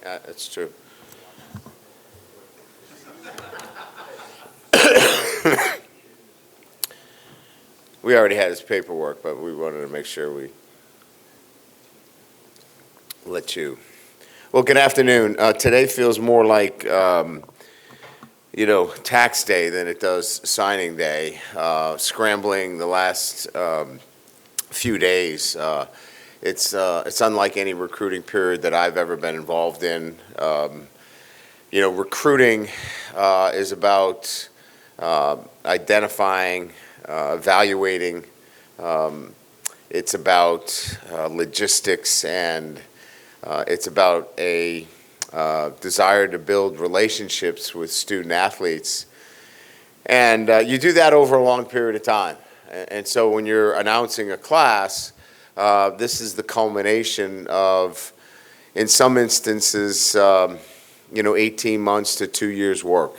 That's true. We already had his paperwork, but we wanted to make sure we let you. Well, good afternoon. Today feels more like, tax day than it does signing day. Scrambling the last few days. It's unlike any recruiting period that I've ever been involved in. Recruiting is about identifying, evaluating. It's about logistics, and it's about a desire to build relationships with student athletes. And you do that over a long period of time. And so when you're announcing a class, this is the culmination of, in some instances, 18 months to 2 years' work.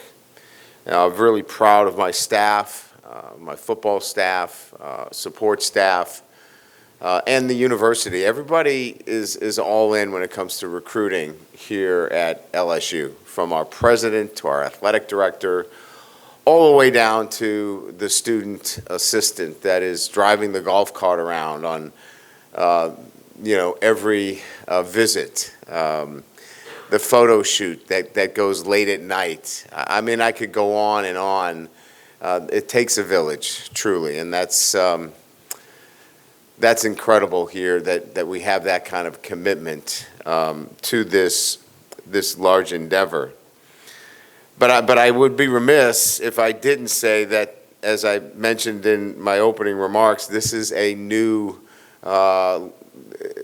I'm really proud of my staff, my football staff, support staff, and the university. Everybody is all in when it comes to recruiting here at LSU, from our president to our athletic director, all the way down to the student assistant that is driving the golf cart around on, every visit. The photo shoot that goes late at night. I mean, I could go on and on. It takes a village, truly, and that's incredible here that we have that kind of commitment to this large endeavor. But I would be remiss if I didn't say that, as I mentioned in my opening remarks, this is a new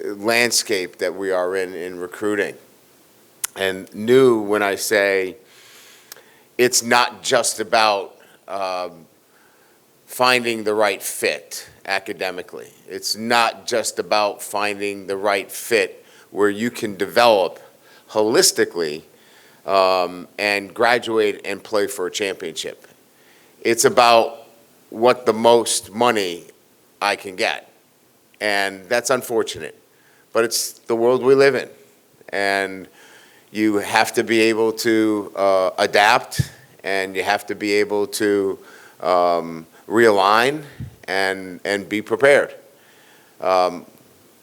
landscape that we are in recruiting. And new, when I say it's not just about finding the right fit academically. It's not just about finding the right fit where you can develop holistically and graduate and play for a championship. It's about what the most money I can get. And that's unfortunate. But it's the world we live in. And you have to be able to adapt, and you have to be able to realign and be prepared.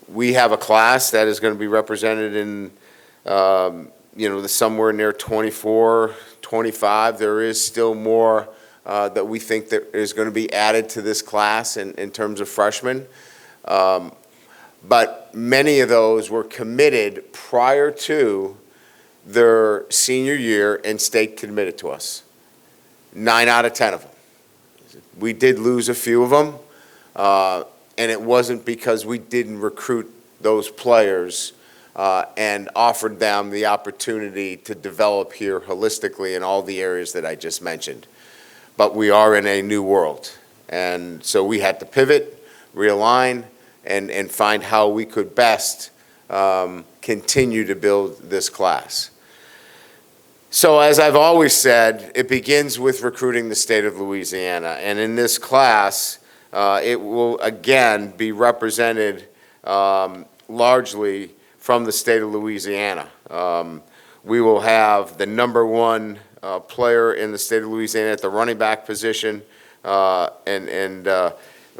We have a class that is going to be represented in, somewhere near 24, 25. There is still more that we think that is going to be added to this class in terms of freshmen. But many of those were committed prior to their senior year and stayed committed to us. 9 out of 10 of them. We did lose a few of them, and it wasn't because we didn't recruit those players and offered them the opportunity to develop here holistically in all the areas that I just mentioned. But we are in a new world, and so we had to pivot, realign, and find how we could best continue to build this class. So as I've always said, it begins with recruiting the state of Louisiana. And in this class, it will again be represented largely from the state of Louisiana. We will have the number one player in the state of Louisiana at the running back position, and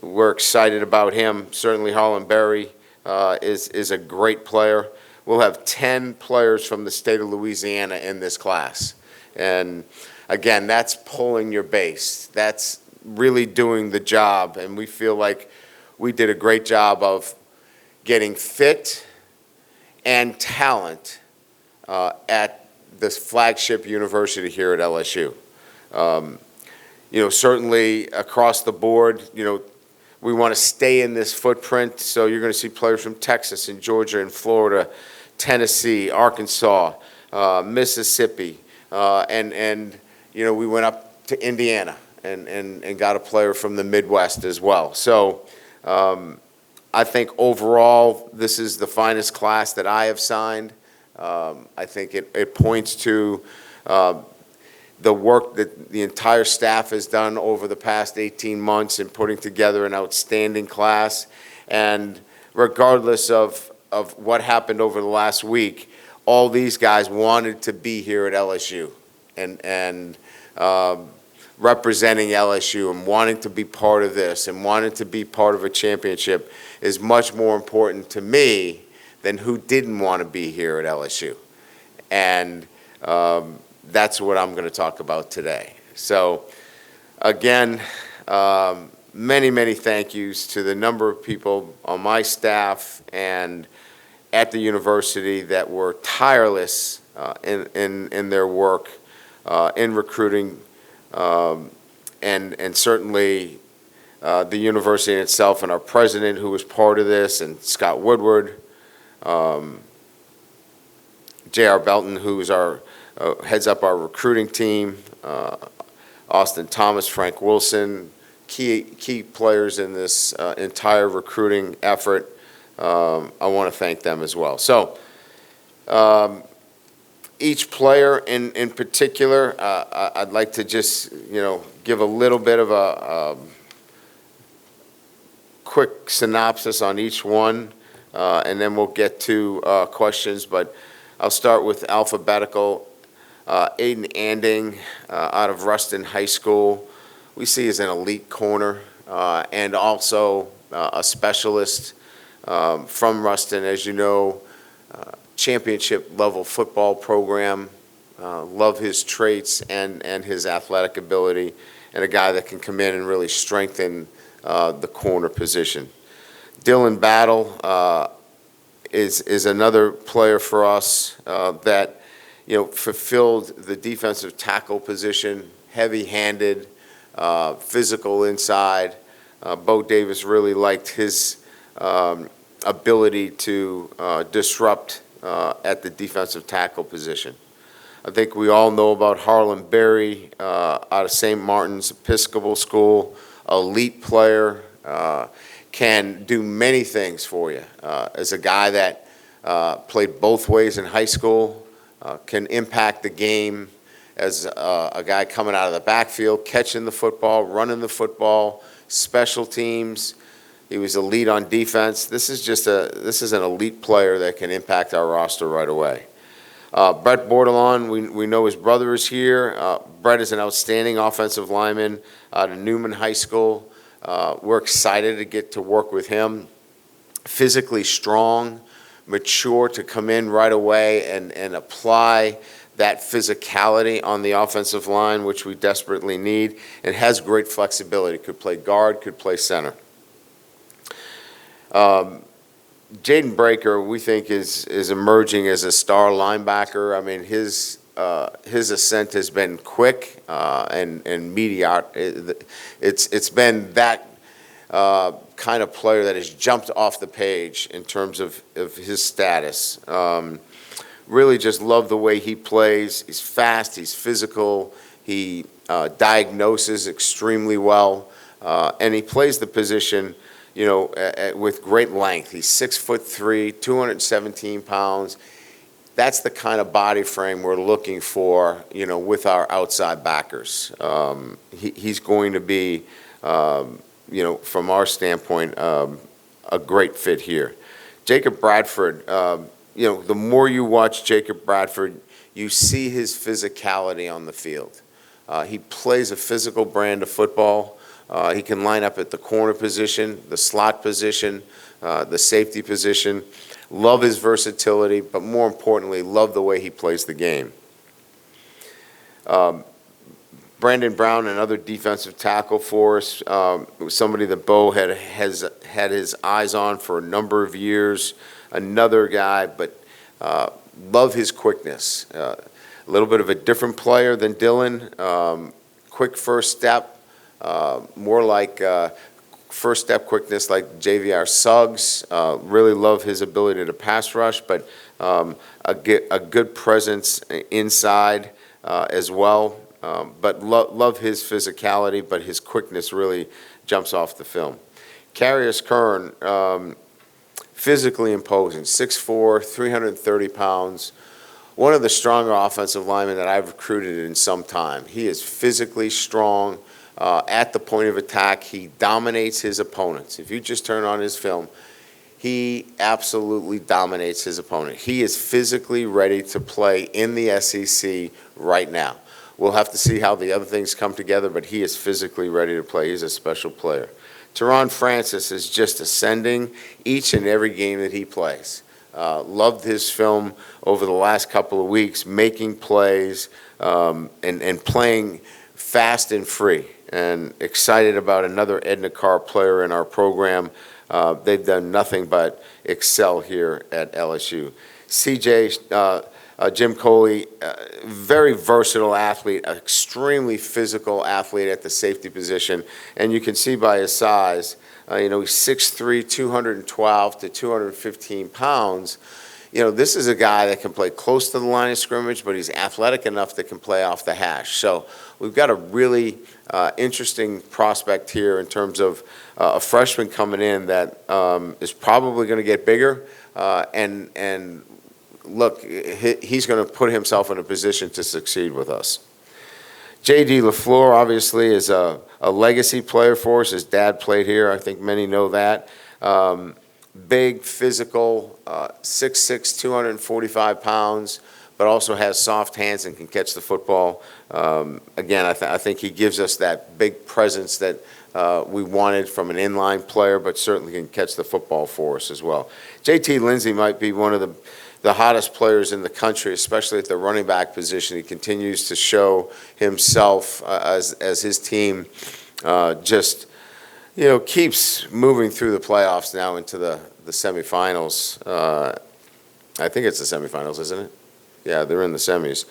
we're excited about him. Certainly Harlan Berry is a great player. We'll have 10 players from the state of Louisiana in this class. And again, that's pulling your base. That's really doing the job. And we feel like we did a great job of getting fit and talent at this flagship university here at LSU. Certainly across the board, we want to stay in this footprint. So you're going to see players from Texas and Georgia and Florida, Tennessee, Arkansas, Mississippi, and we went up to Indiana and got a player from the Midwest as well. So I think overall this is the finest class that I have signed. I think it points to the work that the entire staff has done over the past 18 months in putting together an outstanding class. And regardless of what happened over the last week, all these guys wanted to be here at LSU and representing LSU and wanting to be part of this and wanting to be part of a championship is much more important to me than who didn't want to be here at LSU. And that's what I'm going to talk about today. So, again, many, many thank yous to the number of people on my staff and at the university that were tireless in their work in recruiting, and certainly the university itself and our president who was part of this, and Scott Woodward, J.R. Belton, who is our heads up our recruiting team, Austin Thomas, Frank Wilson, key players in this entire recruiting effort. I want to thank them as well. So each player in particular, I'd like to just give a little bit of a quick synopsis on each one, and then we'll get to questions. But I'll start with alphabetical. Aiden Anding out of Ruston High School, we see as an elite corner and also a specialist from Ruston. As you know, championship level football program. Love his traits and his athletic ability, and a guy that can come in and really strengthen the corner position. Dylan Battle is another player for us that fulfilled the defensive tackle position, heavy-handed, physical inside. Bo Davis really liked his ability to disrupt at the defensive tackle position. I think we all know about Harlan Berry out of St. Martin's Episcopal School, elite player, can do many things for you. As a guy that played both ways in high school, can impact the game as a guy coming out of the backfield, catching the football, running the football, special teams. He was elite on defense. This is an elite player that can impact our roster right away. Brett Bordelon, we know his brother is here. Brett is an outstanding offensive lineman out of Newman High School. We're excited to get to work with him. Physically strong, mature to come in right away and apply that physicality on the offensive line, which we desperately need, and has great flexibility. Could play guard, could play center. Jaden Breaker, we think, is emerging as a star linebacker. I mean, his ascent has been quick and mediocre. It's been that kind of player that has jumped off the page in terms of his status. Really just love the way he plays. He's fast, he's physical, he diagnoses extremely well, and he plays the position with great length. He's 6'3", 217 pounds. That's the kind of body frame we're looking for, with our outside backers. He's going to be, from our standpoint, a great fit here. Jacob Bradford, the more you watch Jacob Bradford, you see his physicality on the field. He plays a physical brand of football. He can line up at the corner position, the slot position, the safety position. Love his versatility, but more importantly, love the way he plays the game. Brandon Brown, another defensive tackle for us, somebody that Bo has had his eyes on for a number of years. Another guy, but love his quickness. A little bit of a different player than Dylan. Quick first step, more like first step quickness like JVR Suggs. Really love his ability to pass rush, but a good presence inside as well. But love his physicality, but his quickness really jumps off the film. Carius Kern, physically imposing, 6'4", 330 pounds. One of the stronger offensive linemen that I've recruited in some time. He is physically strong. At the point of attack, he dominates his opponents. If you just turn on his film, he absolutely dominates his opponent. He is physically ready to play in the SEC right now. We'll have to see how the other things come together, but he is physically ready to play. He's a special player. Teron Francis is just ascending each and every game that he plays. Loved his film over the last couple of weeks, making plays and playing fast and free. And excited about another Edna Carr player in our program. They've done nothing but excel here at LSU. CJ, Jim Coley, very versatile athlete, extremely physical athlete at the safety position. And you can see by his size, he's 6'3", 212 to 215 pounds. This is a guy that can play close to the line of scrimmage, but he's athletic enough that can play off the hash. So we've got a really interesting prospect here in terms of a freshman coming in that is probably going to get bigger. And look, he's going to put himself in a position to succeed with us. J.D. LaFleur obviously is a legacy player for us. His dad played here. I think many know that. Big, physical, 6'6", 245 pounds, but also has soft hands and can catch the football. Again, I think he gives us that big presence that we wanted from an inline player, but certainly can catch the football for us as well. J.T. Lindsey might be one of the hottest players in the country, especially at the running back position. He continues to show himself as his team just keeps moving through the playoffs now into the semifinals. I think it's the semifinals, isn't it? Yeah, they're in the semis.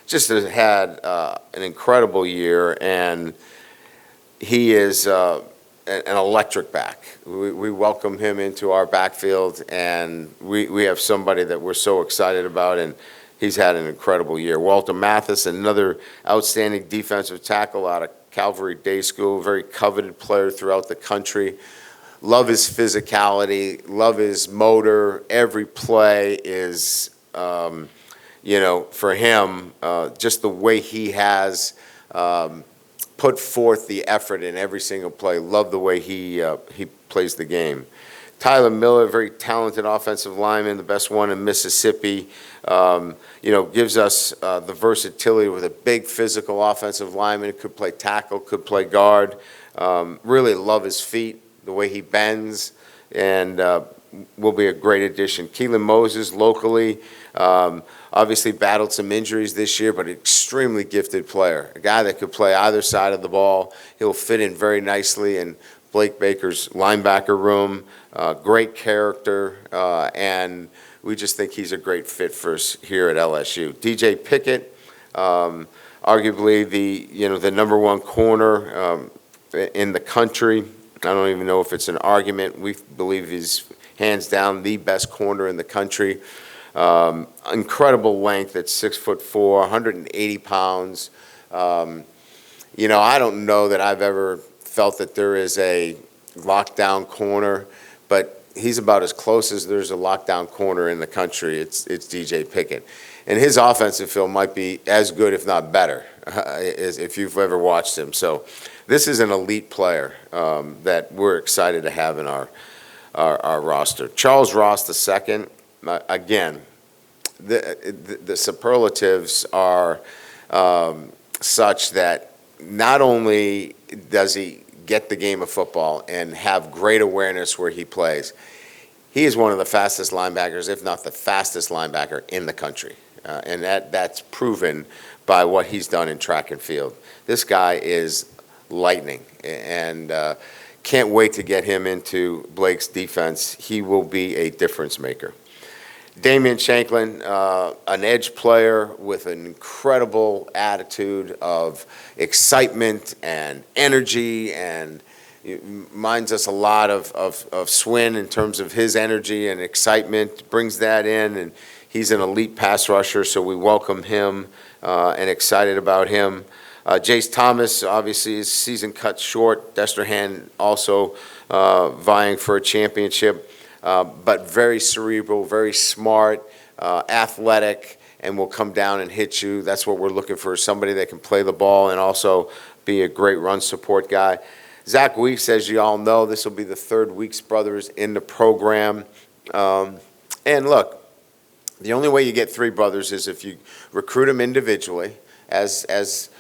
Just has had an incredible year, and he is an electric back. We welcome him into our backfield, and we have somebody that we're so excited about, and he's had an incredible year. Walter Mathis, another outstanding defensive tackle out of Calvary Day School, very coveted player throughout the country. Love his physicality, love his motor. Every play is, for him, just the way he has put forth the effort in every single play. Love the way he plays the game. Tyler Miller, very talented offensive lineman, the best one in Mississippi. Gives us the versatility with a big physical offensive lineman. Could play tackle, could play guard. Really love his feet, the way he bends, and will be a great addition. Keelan Moses, locally, obviously battled some injuries this year, but an extremely gifted player. A guy that could play either side of the ball. He'll fit in very nicely in Blake Baker's linebacker room. Great character, and we just think he's a great fit for us here at LSU. DJ Pickett, arguably the number one corner in the country. I don't even know if it's an argument. We believe he's hands down the best corner in the country. Incredible length at 6'4", 180 pounds. I don't know that I've ever felt that there is a lockdown corner, but he's about as close as there's a lockdown corner in the country. It's DJ Pickett. And his offensive film might be as good, if not better, if you've ever watched him. So this is an elite player that we're excited to have in our roster. Charles Ross II, again, the superlatives are such that not only does he get the game of football and have great awareness where he plays, he is one of the fastest linebackers, if not the fastest linebacker in the country. And that's proven by what he's done in track and field. This guy is lightning, and can't wait to get him into Blake's defense. He will be a difference maker. Damian Shanklin, an edge player with an incredible attitude of excitement and energy, and it reminds us a lot of Swin in terms of his energy and excitement, brings that in, and he's an elite pass rusher, so we welcome him and excited about him. Jace Thomas, obviously, his season cut short. Destrehan also vying for a championship. But very cerebral, very smart, athletic, and will come down and hit you. That's what we're looking for, somebody that can play the ball and also be a great run support guy. Zach Weeks, as you all know, this will be the third Weeks brothers in the program. And look, the only way you get three brothers is if you recruit them individually, as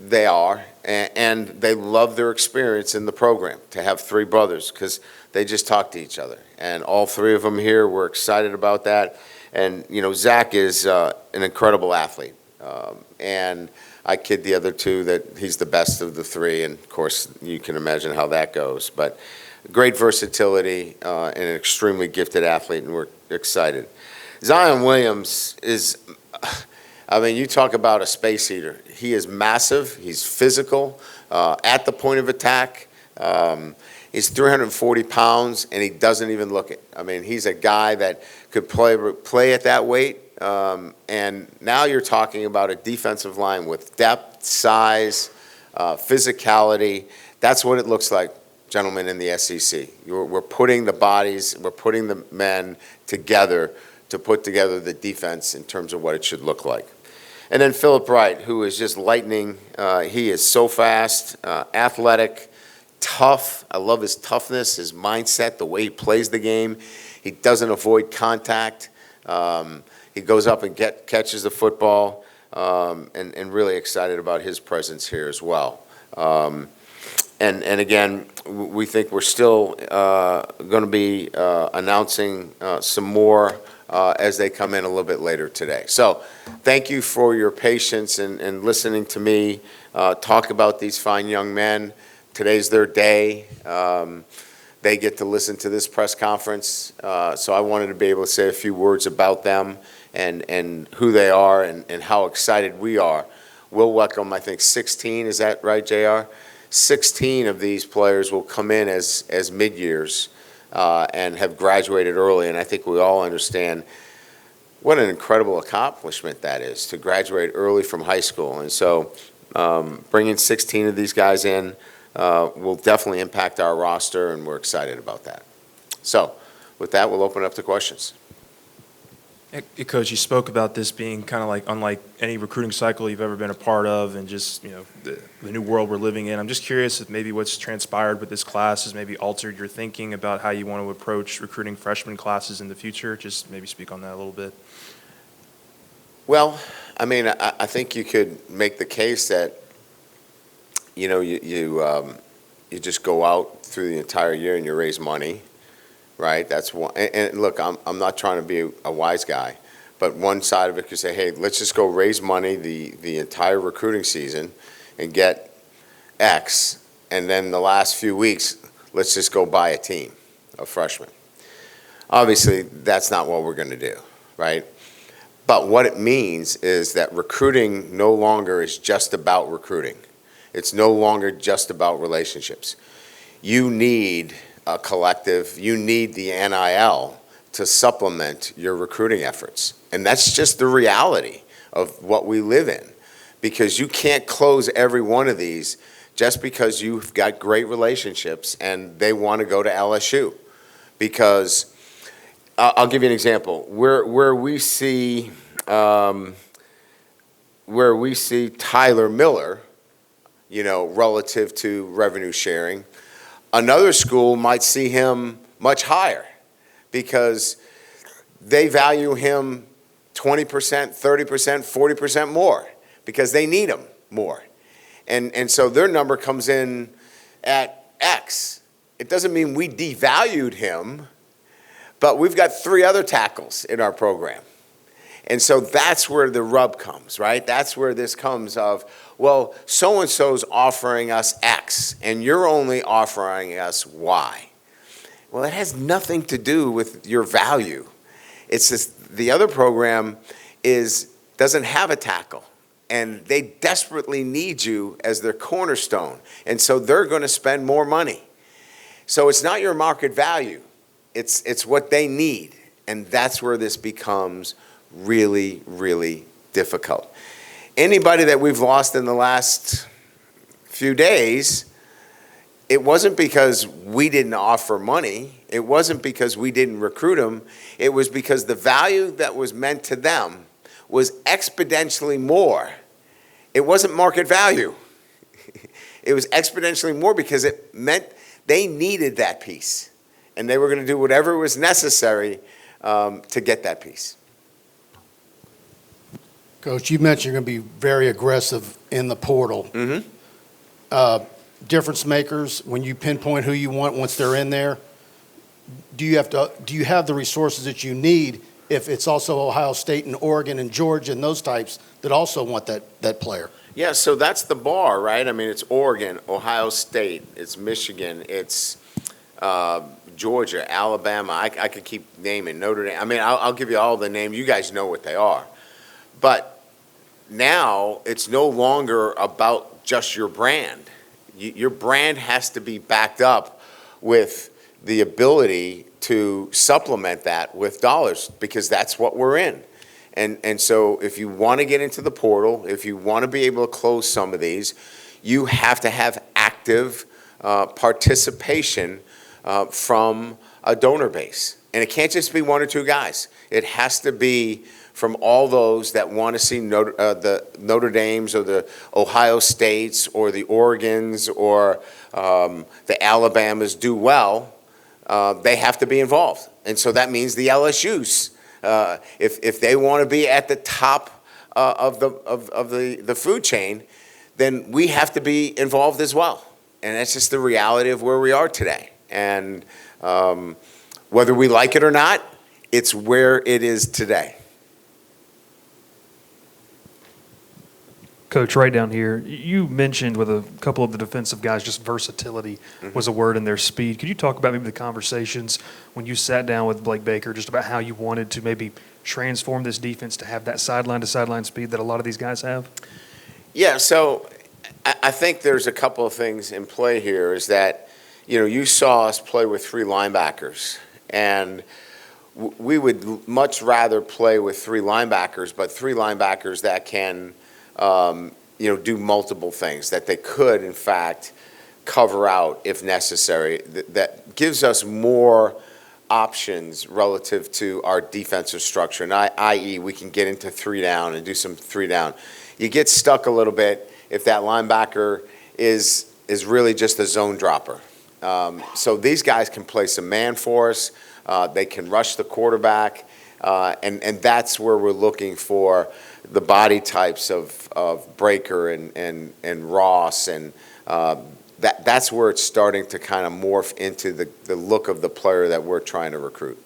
they are, and they love their experience in the program to have three brothers because they just talk to each other. And all three of them here, we're excited about that. And, Zach is an incredible athlete. And I kid the other two that he's the best of the three, and of course, you can imagine how that goes. But great versatility and an extremely gifted athlete, and we're excited. Zion Williams is, you talk about a space heater. He is massive. He's physical at the point of attack. He's 340 pounds, and he doesn't even look it. He's a guy that could play at that weight. And now you're talking about a defensive line with depth, size, physicality. That's what it looks like, gentlemen, in the SEC. We're putting the bodies, we're putting the men together to put together the defense in terms of what it should look like. And then Philip Wright, who is just lightning. He is so fast, athletic, tough. I love his toughness, his mindset, the way he plays the game. He doesn't avoid contact. He goes up and catches the football, and really excited about his presence here as well. And again, we think we're still going to be announcing some more as they come in a little bit later today. So thank you for your patience and listening to me talk about these fine young men. Today's their day. They get to listen to this press conference. So I wanted to be able to say a few words about them and who they are and how excited we are. We'll welcome, I think, 16. Is that right, JR? 16 of these players will come in as mid-years and have graduated early. And I think we all understand what an incredible accomplishment that is, to graduate early from high school. And so bringing 16 of these guys in will definitely impact our roster, and we're excited about that. So with that, we'll open up to questions. Coach, you spoke about this being kind of like unlike any recruiting cycle you've ever been a part of, and just the new world we're living in. I'm just curious if maybe what's transpired with this class has maybe altered your thinking about how you want to approach recruiting freshman classes in the future. Just maybe speak on that a little bit. Well, I think you could make the case that you just go out through the entire year and you raise money. Right, that's one. And look, I'm not trying to be a wise guy, but one side of it could say, hey, let's just go raise money the entire recruiting season and get X, and then the last few weeks, let's just go buy a team of freshmen. Obviously, that's not what we're going to do, right? But what it means is that recruiting no longer is just about recruiting. It's no longer just about relationships. You need a collective, you need the NIL to supplement your recruiting efforts. And that's just the reality of what we live in, because you can't close every one of these just because you've got great relationships and they want to go to LSU. Because I'll give you an example. Where we see Tyler Miller, relative to revenue sharing, another school might see him much higher because they value him 20%, 30%, 40% more because they need him more. And so their number comes in at X. It doesn't mean we devalued him, but we've got three other tackles in our program. And so that's where the rub comes, right? That's where this comes of, well, so-and-so's offering us X, and you're only offering us Y. Well, it has nothing to do with your value. It's just the other program doesn't have a tackle, and they desperately need you as their cornerstone, and so they're going to spend more money. So it's not your market value. It's what they need, and that's where this becomes really, really difficult. Anybody that we've lost in the last few days, it wasn't because we didn't offer money. It wasn't because we didn't recruit them. It was because the value that was meant to them was exponentially more. It wasn't market value. It was exponentially more because it meant they needed that piece, and they were going to do whatever was necessary to get that piece. Coach, you mentioned you're going to be very aggressive in the portal. Difference makers, when you pinpoint who you want once they're in there, do you have the resources that you need if it's also Ohio State and Oregon and Georgia and those types that also want that player? Yeah, so that's the bar, right? I mean, it's Oregon, Ohio State, it's Michigan, it's Georgia, Alabama. I could keep naming Notre Dame. I mean, I'll give you all the names. You guys know what they are. But now it's no longer about just your brand. Your brand has to be backed up with the ability to supplement that with dollars, because that's what we're in. And so if you want to get into the portal, if you want to be able to close some of these, you have to have active participation from a donor base. And it can't just be one or two guys. It has to be from all those that want to see the Notre Dames or the Ohio States or the Oregons or the Alabamas do well. They have to be involved. And so that means the LSUs. If they want to be at the top of the food chain, then we have to be involved as well. And that's just the reality of where we are today. And whether we like it or not, it's where it is today. Coach, right down here, you mentioned with a couple of the defensive guys, just versatility was a word in their speed. Could you talk about maybe the conversations when you sat down with Blake Baker, just about how you wanted to maybe transform this defense to have that sideline-to-sideline speed that a lot of these guys have? Yeah, so I think there's a couple of things in play here is that, you saw us play with three linebackers, and we would much rather play with three linebackers, but three linebackers that can do multiple things, that they could, in fact, cover out if necessary. That gives us more options relative to our defensive structure, and i.e. we can get into three down and do some three down. You get stuck a little bit if that linebacker is really just a zone dropper. So these guys can play some man for us. They can rush the quarterback, and that's where we're looking for the body types of Breaker and Ross, and that's where it's starting to kind of morph into the look of the player that we're trying to recruit.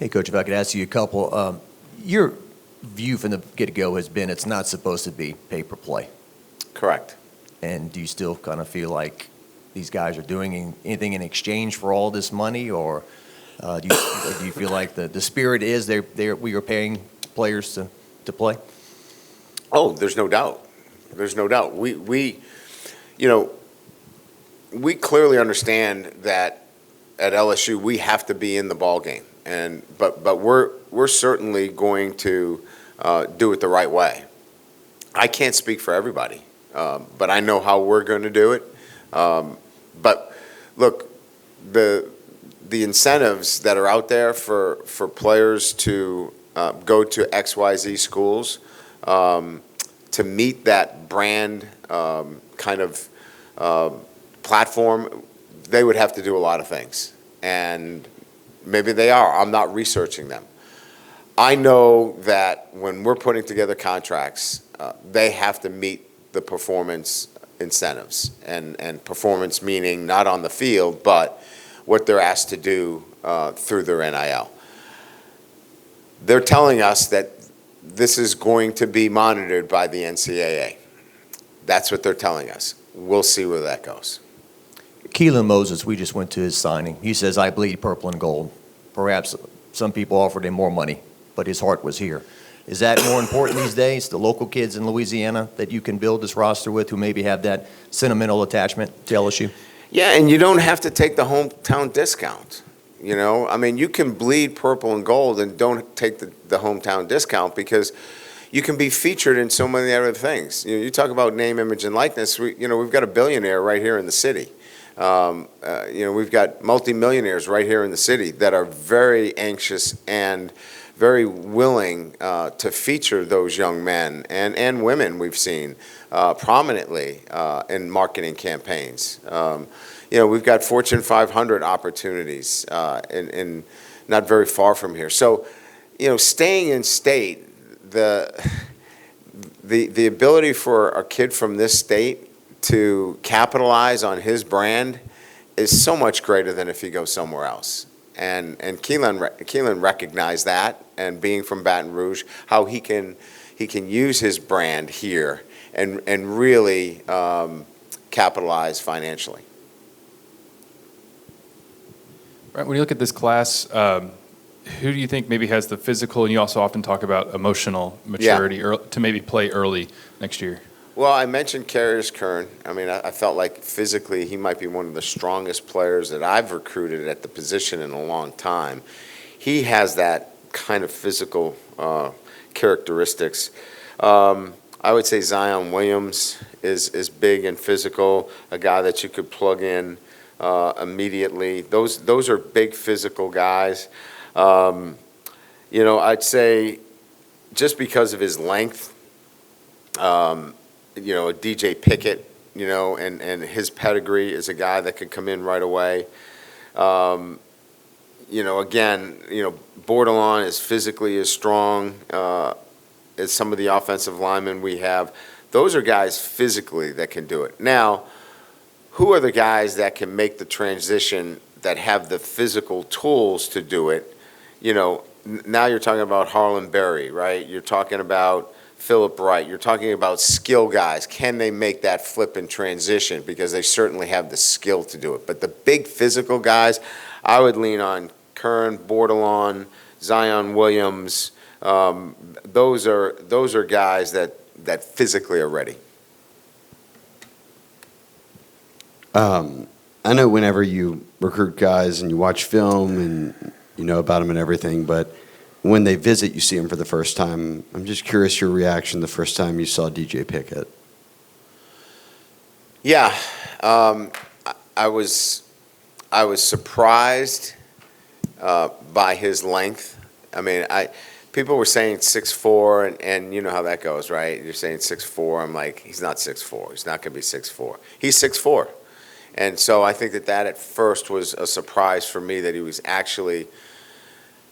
Hey, Coach, if I could ask you a couple. Your view from the get-go has been it's not supposed to be pay-per-play. Correct. And do you still kind of feel like these guys are doing anything in exchange for all this money, or do you feel like the spirit is we are paying players to play? Oh, there's no doubt. There's no doubt. We clearly understand that at LSU we have to be in the ball game, but we're certainly going to do it the right way. I can't speak for everybody, but I know how we're going to do it. But look, the incentives that are out there for players to go to XYZ schools to meet that brand kind of platform, they would have to do a lot of things. And maybe they are. I'm not researching them. I know that when we're putting together contracts, they have to meet the performance incentives, and performance meaning not on the field, but what they're asked to do through their NIL. They're telling us that this is going to be monitored by the NCAA. That's what they're telling us. We'll see where that goes. Keelan Moses, we just went to his signing. He says, "I bleed purple and gold." Perhaps some people offered him more money, but his heart was here. Is that more important these days, the local kids in Louisiana that you can build this roster with who maybe have that sentimental attachment to LSU? Yeah, and you don't have to take the hometown discount. I mean, you can bleed purple and gold and don't take the hometown discount, because you can be featured in so many other things. You talk about name, image, and likeness. We've got a billionaire right here in the city. We've got multimillionaires right here in the city that are very anxious and very willing to feature those young men and women we've seen prominently in marketing campaigns. We've got Fortune 500 opportunities in not very far from here. So, staying in state, the ability for a kid from this state to capitalize on his brand is so much greater than if he goes somewhere else. And Keelan recognized that, and being from Baton Rouge, how he can use his brand here and really capitalize financially. Right, when you look at this class, who do you think maybe has the physical, and you also often talk about emotional maturity to maybe play early next year? Well, I mentioned Karius Kern. I mean, I felt like physically he might be one of the strongest players that I've recruited at the position in a long time. He has that kind of physical characteristics. I would say Zion Williams is big and physical, a guy that you could plug in immediately. Those are big physical guys. I'd say just because of his length, a DJ Pickett, and his pedigree is a guy that could come in right away. Bordelon is physically as strong as some of the offensive linemen we have. Those are guys physically that can do it. Now, who are the guys that can make the transition, that have the physical tools to do it? Now you're talking about Harlan Berry, right? You're talking about Philip Wright. You're talking about skill guys. Can they make that flip and transition? Because they certainly have the skill to do it. But the big physical guys, I would lean on Kern, Bordelon, Zion Williams. Those are guys that physically are ready. I know whenever you recruit guys and you watch film and you know about them and everything, but when they visit, you see them for the first time. I'm just curious your reaction the first time you saw DJ Pickett. Yeah, I was surprised by his length. I mean, people were saying 6'4", and you know how that goes, right? You're saying 6'4". I'm like, he's not 6'4". He's not going to be 6'4". He's 6'4". And so I think that at first was a surprise for me, that he was actually,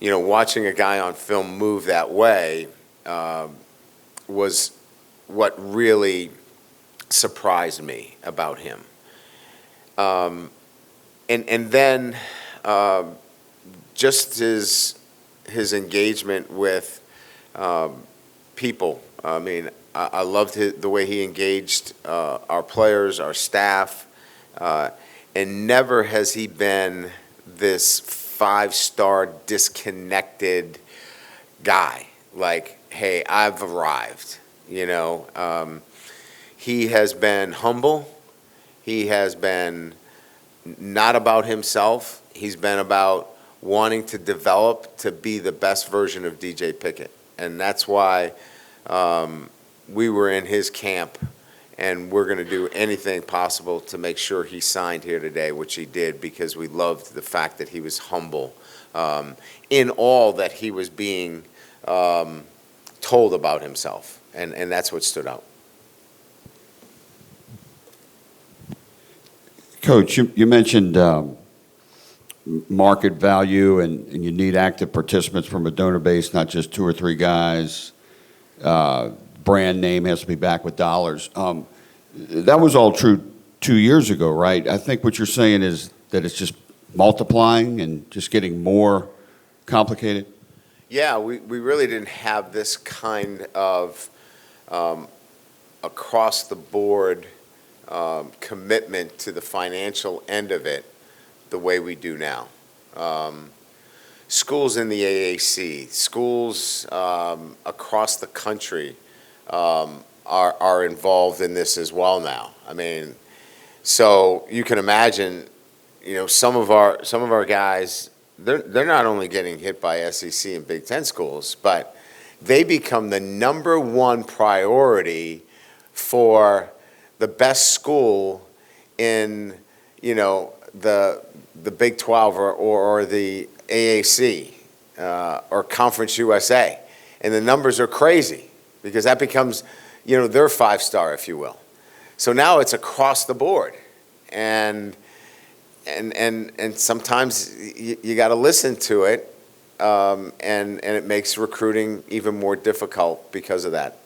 watching a guy on film move that way was what really surprised me about him. And then just his engagement with people. I mean, I loved the way he engaged our players, our staff. And never has he been this 5-star disconnected guy. Like, hey, I've arrived. He has been humble. He has been not about himself. He's been about wanting to develop to be the best version of DJ Pickett. And that's why we were in his camp. And we're going to do anything possible to make sure he signed here today, which he did, because we loved the fact that he was humble in all that he was being told about himself. And that's what stood out. Coach, you mentioned market value and you need active participants from a donor base, not just 2 or 3 guys. Brand name has to be backed with dollars. That was all true 2 years ago, right? I think what you're saying is that it's just multiplying and just getting more complicated. Yeah, we really didn't have this kind of across-the-board commitment to the financial end of it the way we do now. Schools in the AAC, schools across the country are involved in this as well now. I mean, so you can imagine, some of our guys, they're not only getting hit by SEC and Big Ten schools, but they become the #1 priority for the best school in, the Big 12 or the AAC. or Conference USA. And the numbers are crazy because that becomes, their 5-star, if you will. So now it's across the board. And sometimes you got to listen to it, and it makes recruiting even more difficult because of that.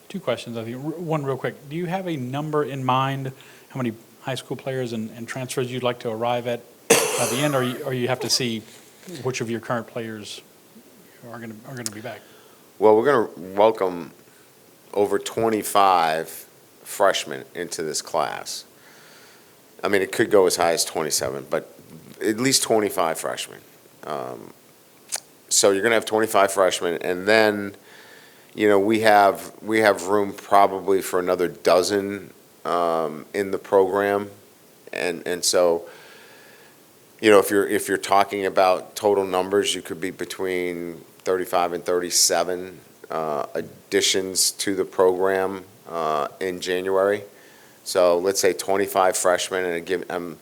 Two questions, I think. One real quick. Do you have a number in mind, how many high school players and transfers you'd like to arrive at by the end, or you have to see which of your current players are going to be back? Well, we're going to welcome over 25 freshmen into this class. I mean, it could go as high as 27, but at least 25 freshmen. So you're going to have 25 freshmen, and then, we have room probably for another dozen in the program, and so, if you're talking about total numbers, you could be between 35 and 37 additions to the program in January. So let's say 25 freshmen, and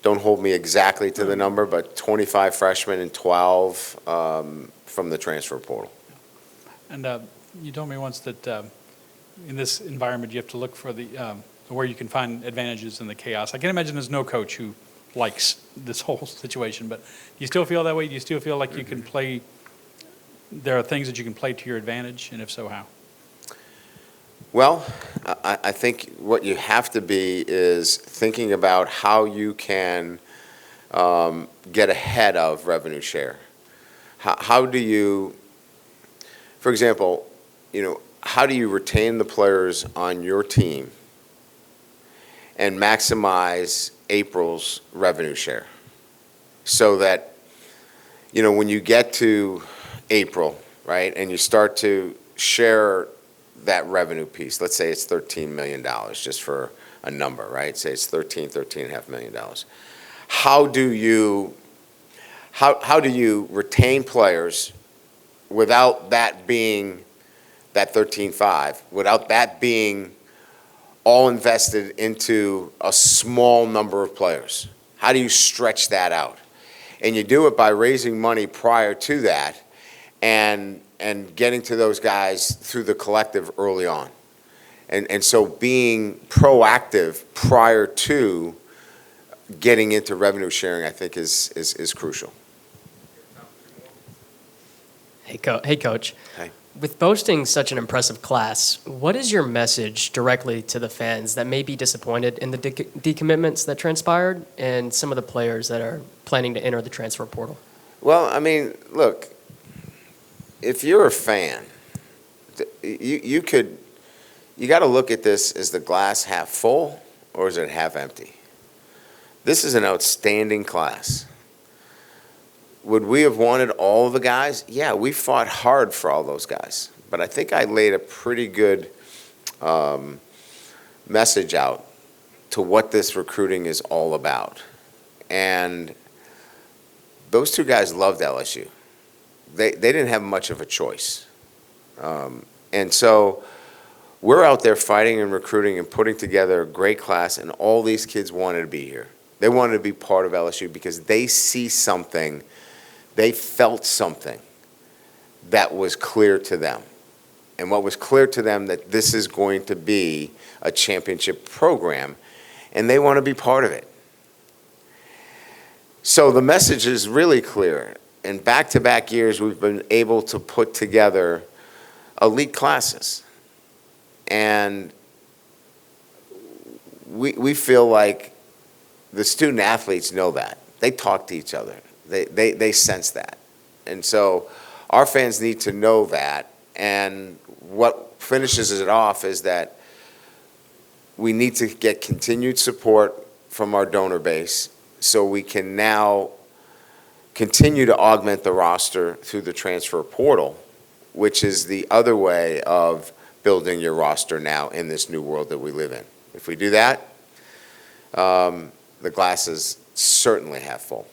don't hold me exactly to the number, but 25 freshmen and 12 from the transfer portal. And you told me once that in this environment, you have to look for where you can find advantages in the chaos. I can imagine there's no coach who likes this whole situation, but do you still feel that way? Do you still feel like you can play, there are things that you can play to your advantage, and if so, how? Well, I think what you have to be is thinking about how you can get ahead of revenue share. How do you, for example, how do you retain the players on your team and maximize April's revenue share so that, when you get to April, right, and you start to share that revenue piece, let's say it's $13 million, just for a number, right? Say it's $13.5 million. How do you retain players without that being that 13.5, without that being all invested into a small number of players? How do you stretch that out? And you do it by raising money prior to that and getting to those guys through the collective early on. And so being proactive prior to getting into revenue sharing, I think, is crucial. Hey, Coach. Hey. With boasting such an impressive class, what is your message directly to the fans that may be disappointed in the decommitments that transpired and some of the players that are planning to enter the transfer portal? Well, I mean, look, if you're a fan, you got to look at this as the glass half full or is it half empty? This is an outstanding class. Would we have wanted all of the guys? Yeah, we fought hard for all those guys. But I think I laid a pretty good message out to what this recruiting is all about. And those two guys loved LSU. They didn't have much of a choice. And so we're out there fighting and recruiting and putting together a great class, and all these kids wanted to be here. They wanted to be part of LSU because they see something. They felt something that was clear to them. And what was clear to them, that this is going to be a championship program, and they want to be part of it. So the message is really clear. In back-to-back years, we've been able to put together elite classes. And we feel like the student athletes know that. They talk to each other. They sense that. And so our fans need to know that. And what finishes it off is that we need to get continued support from our donor base so we can now continue to augment the roster through the transfer portal, which is the other way of building your roster now in this new world that we live in. If we do that, the glass is certainly half full.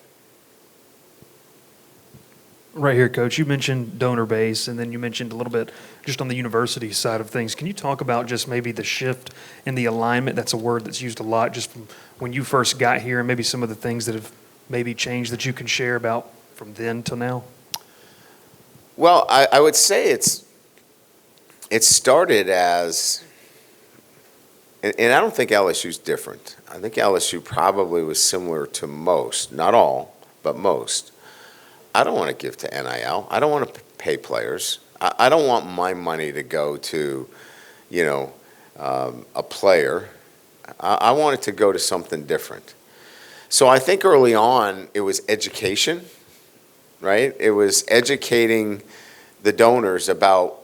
Right here, Coach. You mentioned donor base, and then you mentioned a little bit just on the university side of things. Can you talk about just maybe the shift in the alignment? That's a word that's used a lot just from when you first got here, and maybe some of the things that have maybe changed that you can share about from then till now? Well, I would say it started as, and I don't think LSU's different. I think LSU probably was similar to most, not all, but most. I don't want to give to NIL. I don't want to pay players. I don't want my money to go to, a player. I want it to go to something different. So I think early on it was education, right? It was educating the donors about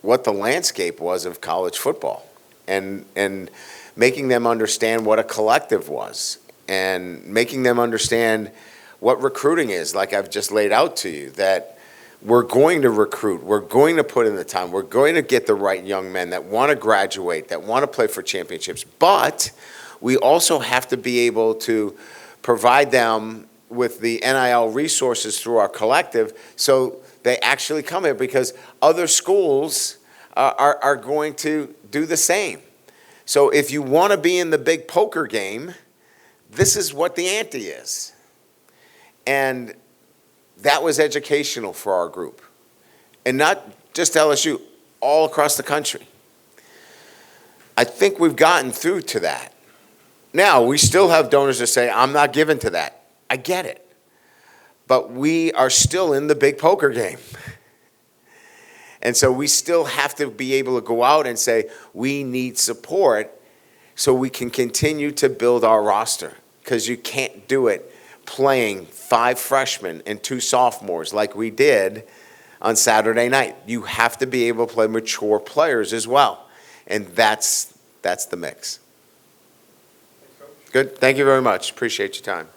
what the landscape was of college football and making them understand what a collective was and making them understand what recruiting is, like I've just laid out to you, that we're going to recruit, we're going to put in the time, we're going to get the right young men that want to graduate, that want to play for championships, but we also have to be able to provide them with the NIL resources through our collective so they actually come here, because other schools are going to do the same. So if you want to be in the big poker game, this is what the ante is. And that was educational for our group. And not just LSU, all across the country. I think we've gotten through to that. Now, we still have donors that say, I'm not giving to that. I get it. But we are still in the big poker game. And so we still have to be able to go out and say, we need support so we can continue to build our roster. Because you can't do it playing 5 freshmen and 2 sophomores like we did on Saturday night. You have to be able to play mature players as well. And that's the mix. Good. Thank you very much. Appreciate your time.